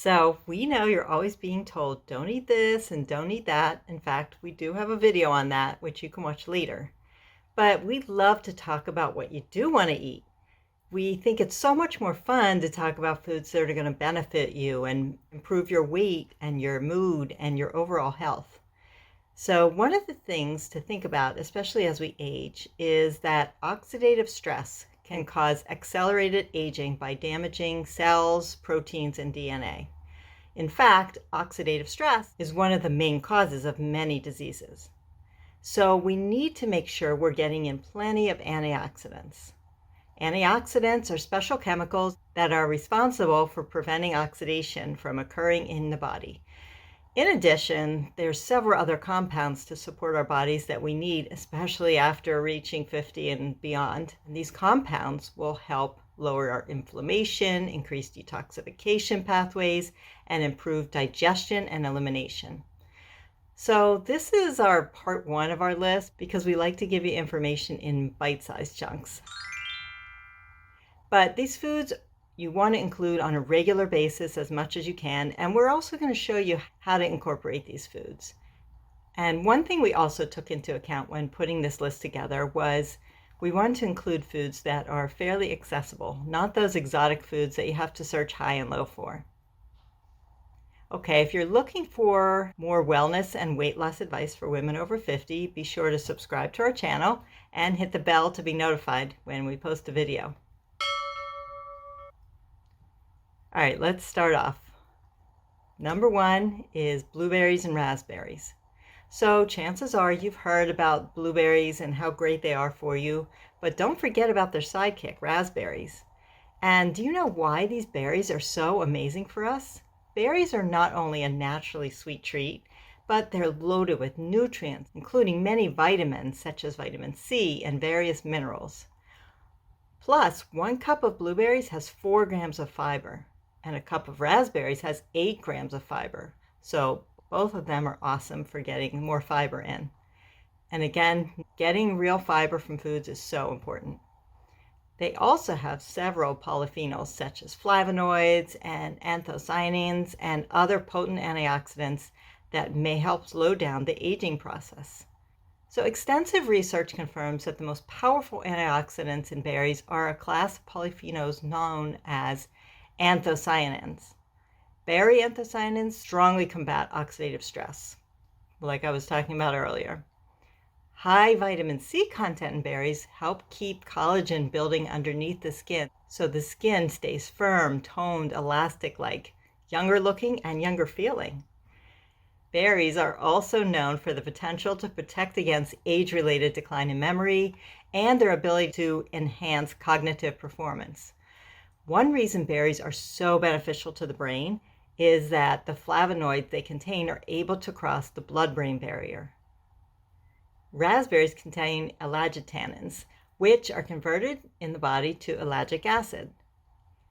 So we know you're always being told, don't eat this and don't eat that. In fact, we do have a video on that, which you can watch later. But we love to talk about what you do want to eat. We think it's so much more fun to talk about foods that are going to benefit you and improve your weight and your mood and your overall health. So one of the things to think about, especially as we age, is that oxidative stress can cause accelerated aging by damaging cells, proteins, and DNA. In fact, oxidative stress is one of the main causes of many diseases. So we need to make sure we're getting in plenty of antioxidants. Antioxidants are special chemicals that are responsible for preventing oxidation from occurring in the body. In addition, there's several other compounds to support our bodies that we need, especially after reaching 50 and beyond. And these compounds will help lower our inflammation, increase detoxification pathways, and improve digestion and elimination. So this is our part one of our list because we like to give you information in bite-sized chunks. But these foods you want to include on a regular basis as much as you can, and we're also going to show you how to incorporate these foods. And one thing we also took into account when putting this list together was we want to include foods that are fairly accessible, not those exotic foods that you have to search high and low for. Okay, if you're looking for more wellness and weight loss advice for women over 50, be sure to subscribe to our channel and hit the bell to be notified when we post a video. All right, let's start off. Number one is blueberries and raspberries. So chances are you've heard about blueberries and how great they are for you, but don't forget about their sidekick, raspberries. And do you know why these berries are so amazing for us? Berries are not only a naturally sweet treat, but they're loaded with nutrients, including many vitamins such as vitamin C and various minerals. Plus, 1 cup of blueberries has 4 grams of fiber, and a cup of raspberries has 8 grams of fiber. So both of them are awesome for getting more fiber in. And again, getting real fiber from foods is so important. They also have several polyphenols such as flavonoids and anthocyanins and other potent antioxidants that may help slow down the aging process. So extensive research confirms that the most powerful antioxidants in berries are a class of polyphenols known as anthocyanins. Berry anthocyanins strongly combat oxidative stress, like I was talking about earlier. High vitamin C content in berries help keep collagen building underneath the skin, so the skin stays firm, toned, elastic-like, younger looking and younger feeling. Berries are also known for the potential to protect against age-related decline in memory and their ability to enhance cognitive performance. One reason berries are so beneficial to the brain is that the flavonoids they contain are able to cross the blood-brain barrier. Raspberries contain elagitannins, which are converted in the body to ellagic acid.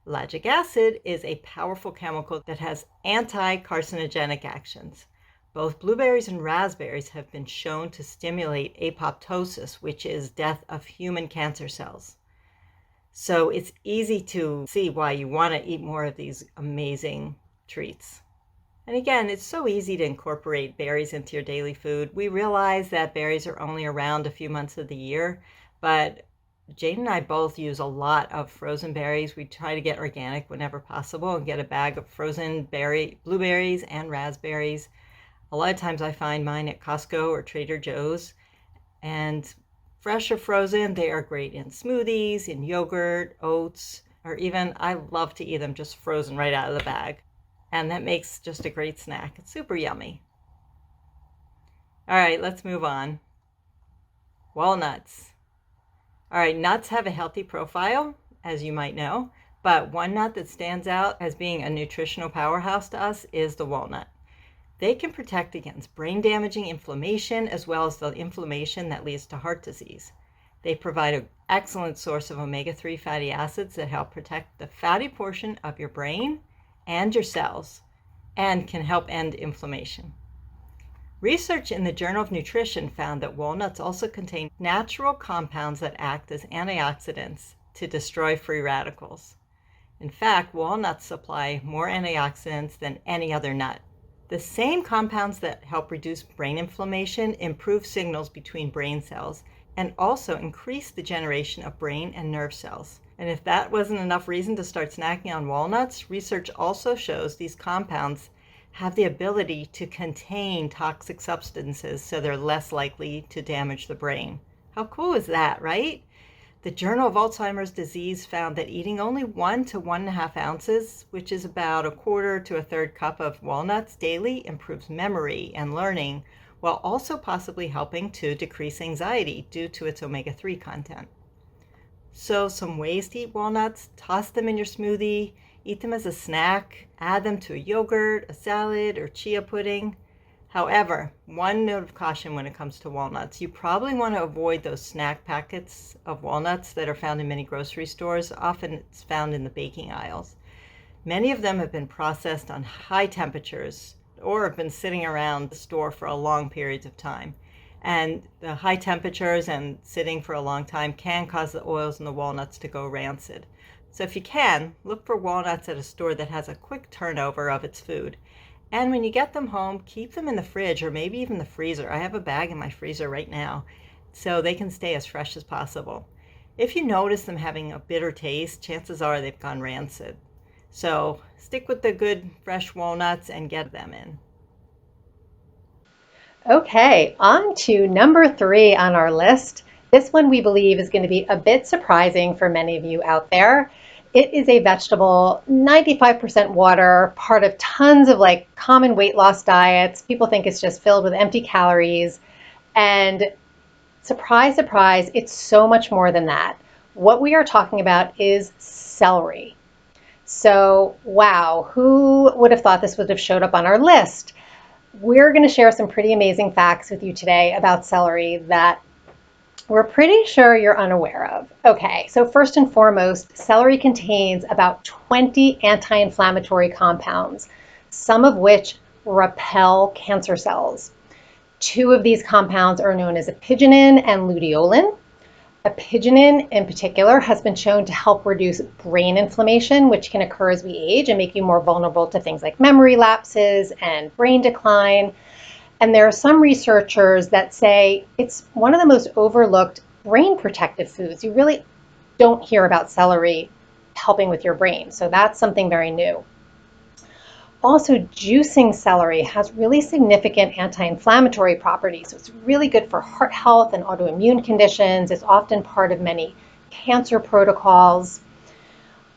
Ellagic acid is a powerful chemical that has anti-carcinogenic actions. Both blueberries and raspberries have been shown to stimulate apoptosis, which is death of human cancer cells. So it's easy to see why you want to eat more of these amazing treats. And again, it's so easy to incorporate berries into your daily food. We realize that berries are only around a few months of the year, but Jane and I both use a lot of frozen berries. We try to get organic whenever possible and get a bag of frozen blueberries and raspberries. A lot of times I find mine at Costco or Trader Joe's, and fresh or frozen, they are great in smoothies, in yogurt, oats, or even I love to eat them just frozen right out of the bag. And that makes just a great snack. It's super yummy. All right, let's move on. Walnuts. All right, nuts have a healthy profile, as you might know, but one nut that stands out as being a nutritional powerhouse to us is the walnut. They can protect against brain-damaging inflammation as well as the inflammation that leads to heart disease. They provide an excellent source of omega-3 fatty acids that help protect the fatty portion of your brain and your cells and can help end inflammation. Research in the Journal of Nutrition found that walnuts also contain natural compounds that act as antioxidants to destroy free radicals. In fact, walnuts supply more antioxidants than any other nut. The same compounds that help reduce brain inflammation improve signals between brain cells and also increase the generation of brain and nerve cells. And if that wasn't enough reason to start snacking on walnuts, research also shows these compounds have the ability to contain toxic substances, so they're less likely to damage the brain. How cool is that, right? The Journal of Alzheimer's Disease found that eating only 1 to 1.5 ounces, which is about a quarter to a third cup of walnuts daily, improves memory and learning, while also possibly helping to decrease anxiety due to its omega-3 content. So some ways to eat walnuts: toss them in your smoothie, eat them as a snack, add them to a yogurt, a salad, or chia pudding. However, one note of caution when it comes to walnuts: you probably want to avoid those snack packets of walnuts that are found in many grocery stores. Often it's found in the baking aisles. Many of them have been processed on high temperatures or have been sitting around the store for a long periods of time. And the high temperatures and sitting for a long time can cause the oils in the walnuts to go rancid. So if you can, look for walnuts at a store that has a quick turnover of its food. And when you get them home, keep them in the fridge or maybe even the freezer. I have a bag in my freezer right now, so they can stay as fresh as possible. If you notice them having a bitter taste, chances are they've gone rancid. So stick with the good fresh walnuts and get them in. Okay, on to number 3 on our list. This one we believe is going to be a bit surprising for many of you out there. It is a vegetable, 95% water, part of tons of like common weight loss diets. People think it's just filled with empty calories. And surprise, surprise, it's so much more than that. What we are talking about is celery. So, wow, who would have thought this would have showed up on our list? We're going to share some pretty amazing facts with you today about celery that we're pretty sure you're unaware of. Okay, so first and foremost, celery contains about 20 anti-inflammatory compounds, some of which repel cancer cells. 2 of these compounds are known as apigenin and luteolin. Apigenin in particular has been shown to help reduce brain inflammation, which can occur as we age and make you more vulnerable to things like memory lapses and brain decline. And there are some researchers that say it's one of the most overlooked brain protective foods. You really don't hear about celery helping with your brain. So that's something very new. Also, juicing celery has really significant anti-inflammatory properties. So it's really good for heart health and autoimmune conditions. It's often part of many cancer protocols.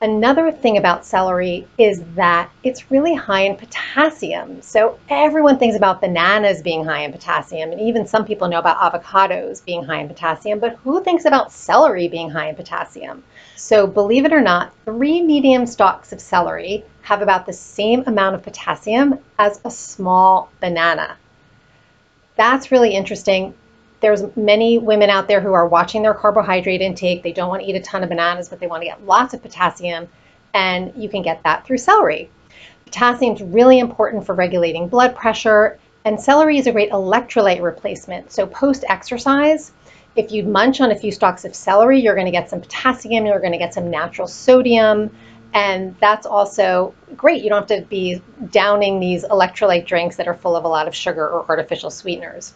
Another thing about celery is that it's really high in potassium. So everyone thinks about bananas being high in potassium, and even some people know about avocados being high in potassium, but who thinks about celery being high in potassium? So believe it or not, 3 medium stalks of celery have about the same amount of potassium as a small banana. That's really interesting. There's many women out there who are watching their carbohydrate intake. They don't want to eat a ton of bananas, but they want to get lots of potassium, and you can get that through celery. Potassium is really important for regulating blood pressure, and celery is a great electrolyte replacement. So post-exercise, if you munch on a few stalks of celery, you're going to get some potassium, you're going to get some natural sodium, and that's also great. You don't have to be downing these electrolyte drinks that are full of a lot of sugar or artificial sweeteners.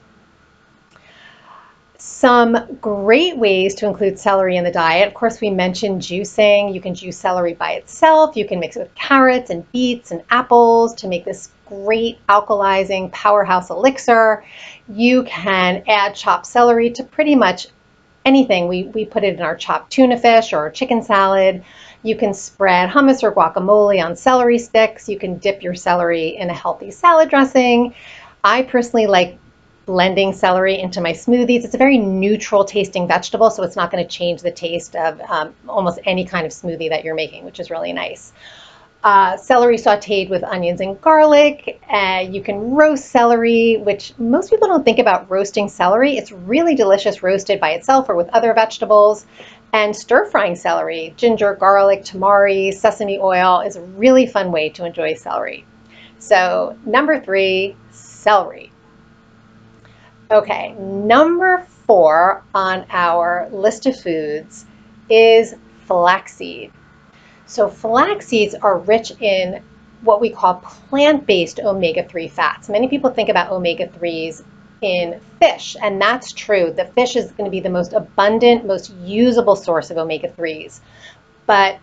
Some great ways to include celery in the diet. Of course, we mentioned juicing. You can juice celery by itself. You can mix it with carrots and beets and apples to make this great alkalizing powerhouse elixir. You can add chopped celery to pretty much anything. We put it in our chopped tuna fish or chicken salad. You can spread hummus or guacamole on celery sticks. You can dip your celery in a healthy salad dressing. I personally like blending celery into my smoothies. It's a very neutral tasting vegetable, so it's not going to change the taste of almost any kind of smoothie that you're making, which is really nice. Celery sauteed with onions and garlic. You can roast celery, which most people don't think about roasting celery. It's really delicious roasted by itself or with other vegetables. And stir frying celery, ginger, garlic, tamari, sesame oil is a really fun way to enjoy celery. So number 3, celery. Okay, number 4 on our list of foods is flaxseed. So flax seeds are rich in what we call plant-based omega-3 fats. Many people think about omega-3s in fish, and that's true. The fish is going to be the most abundant, most usable source of omega-3s. But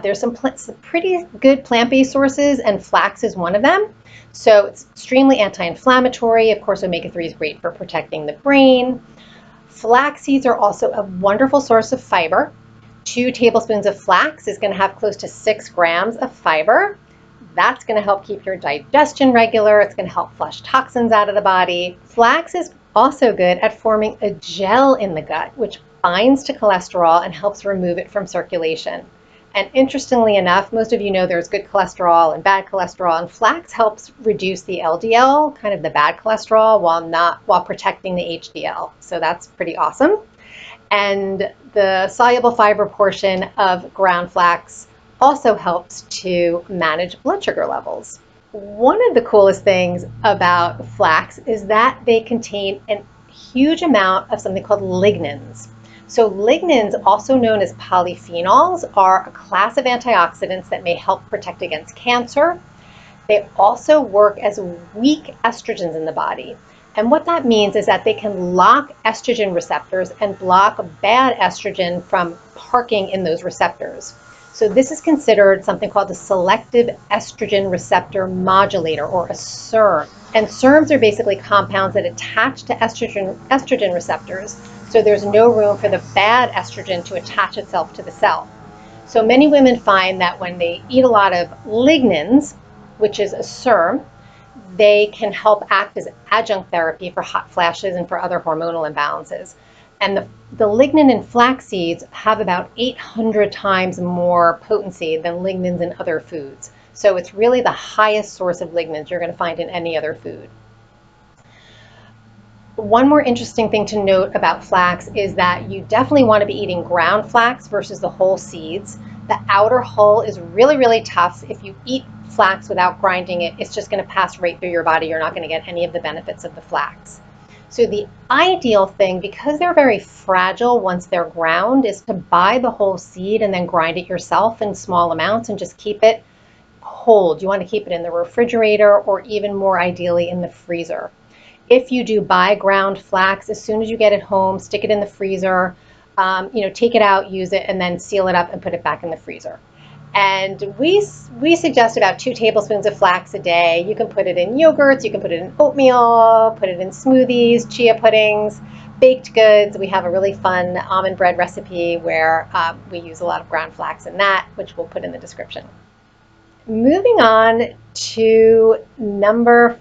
there's some pretty good plant-based sources, and flax is one of them. So it's extremely anti-inflammatory. Of course, omega-3 is great for protecting the brain. Flax seeds are also a wonderful source of fiber. 2 tablespoons of flax is going to have close to 6 grams of fiber. That's going to help keep your digestion regular. It's going to help flush toxins out of the body. Flax is also good at forming a gel in the gut, which binds to cholesterol and helps remove it from circulation. And interestingly enough, most of you know there's good cholesterol and bad cholesterol, and flax helps reduce the LDL, kind of the bad cholesterol, while protecting the HDL. So that's pretty awesome. And the soluble fiber portion of ground flax also helps to manage blood sugar levels. One of the coolest things about flax is that they contain a huge amount of something called lignans. So lignans, also known as polyphenols, are a class of antioxidants that may help protect against cancer. They also work as weak estrogens in the body. And what that means is that they can lock estrogen receptors and block bad estrogen from parking in those receptors. So this is considered something called a selective estrogen receptor modulator, or a SERM. And SERMs are basically compounds that attach to estrogen receptors, so there's no room for the bad estrogen to attach itself to the cell. So many women find that when they eat a lot of lignans, which is a SERM, they can help act as adjunct therapy for hot flashes and for other hormonal imbalances. And the lignan in flax seeds have about 800 times more potency than lignans in other foods. So it's really the highest source of lignans you're going to find in any other food. One more interesting thing to note about flax is that you definitely want to be eating ground flax versus the whole seeds. The outer hull is really, really tough. If you eat flax without grinding it, it's just going to pass right through your body. You're not going to get any of the benefits of the flax. So the ideal thing, because they're very fragile once they're ground, is to buy the whole seed and then grind it yourself in small amounts and just keep it cold. You want to keep it in the refrigerator, or even more ideally in the freezer. If you do buy ground flax, as soon as you get it home, stick it in the freezer, take it out, use it, and then seal it up and put it back in the freezer. And we suggest about 2 tablespoons of flax a day. You can put it in yogurts, you can put it in oatmeal, put it in smoothies, chia puddings, baked goods. We have a really fun almond bread recipe where we use a lot of ground flax in that, which we'll put in the description. Moving on to number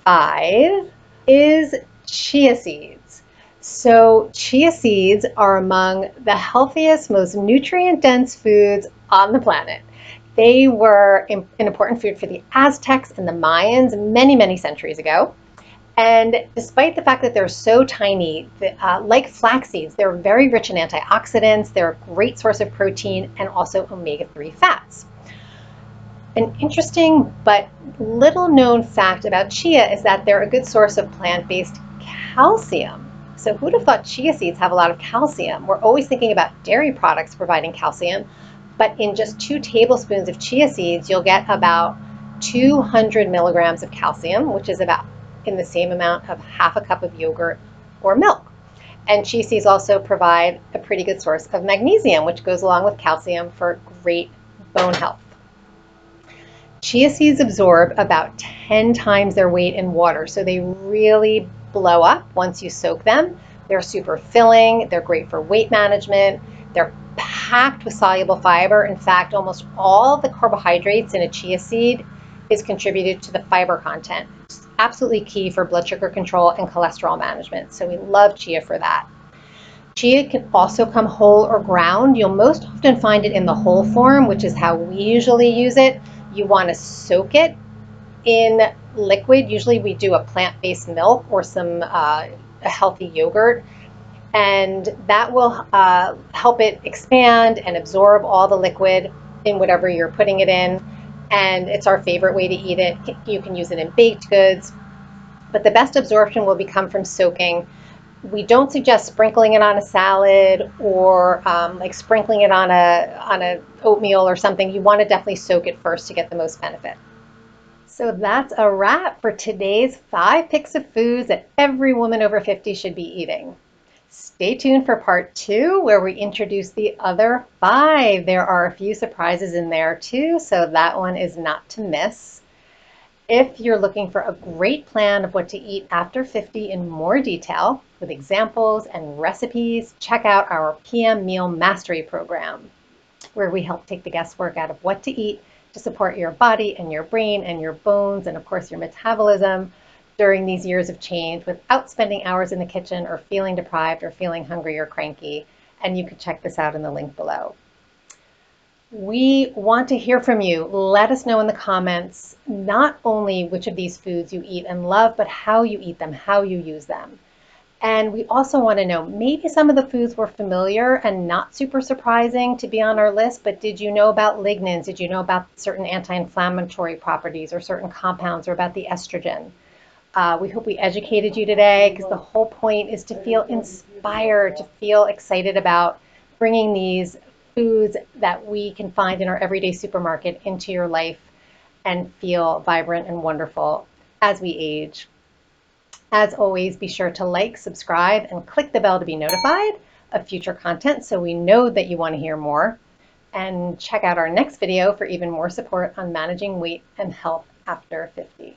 5 is chia seeds. So chia seeds are among the healthiest, most nutrient-dense foods on the planet. They were an important food for the Aztecs and the Mayans many, many centuries ago. And despite the fact that they're so tiny, like flax seeds, they're very rich in antioxidants. They're a great source of protein and also omega-3 fats. An interesting but little known fact about chia is that they're a good source of plant-based calcium. So who'd have thought chia seeds have a lot of calcium? We're always thinking about dairy products providing calcium, but in just 2 tablespoons of chia seeds, you'll get about 200 milligrams of calcium, which is about in the same amount of half a cup of yogurt or milk. And chia seeds also provide a pretty good source of magnesium, which goes along with calcium for great bone health. Chia seeds absorb about 10 times their weight in water, so they really blow up once you soak them. They're super filling, they're great for weight management, they're packed with soluble fiber. In fact, almost all the carbohydrates in a chia seed is contributed to the fiber content. It's absolutely key for blood sugar control and cholesterol management, so we love chia for that. Chia can also come whole or ground. You'll most often find it in the whole form, which is how we usually use it. You want to soak it in liquid. Usually we do a plant-based milk or a healthy yogurt, and that will help it expand and absorb all the liquid in whatever you're putting it in. And it's our favorite way to eat it. You can use it in baked goods, but the best absorption will come from soaking. We don't suggest sprinkling it on a salad or like sprinkling it on a oatmeal or something. You want to definitely soak it first to get the most benefit. So that's a wrap for today's 5 picks of foods that every woman over 50 should be eating. Stay tuned for part 2 where we introduce the other 5. There are a few surprises in there too, so that one is not to miss. If you're looking for a great plan of what to eat after 50 in more detail, with examples and recipes, check out our PM Meal Mastery program, where we help take the guesswork out of what to eat to support your body and your brain and your bones and, of course, your metabolism during these years of change without spending hours in the kitchen or feeling deprived or feeling hungry or cranky. And you can check this out in the link below. We want to hear from you. Let us know in the comments not only which of these foods you eat and love, but how you eat them, how you use them. And we also want to know, maybe some of the foods were familiar and not super surprising to be on our list, but did you know about lignans? Did you know about certain anti-inflammatory properties or certain compounds or about the estrogen? We hope we educated you today because the whole point is to feel inspired, to feel excited about bringing these foods that we can find in our everyday supermarket into your life and feel vibrant and wonderful as we age. As always, be sure to like, subscribe, and click the bell to be notified of future content so we know that you want to hear more. And check out our next video for even more support on managing weight and health after 50.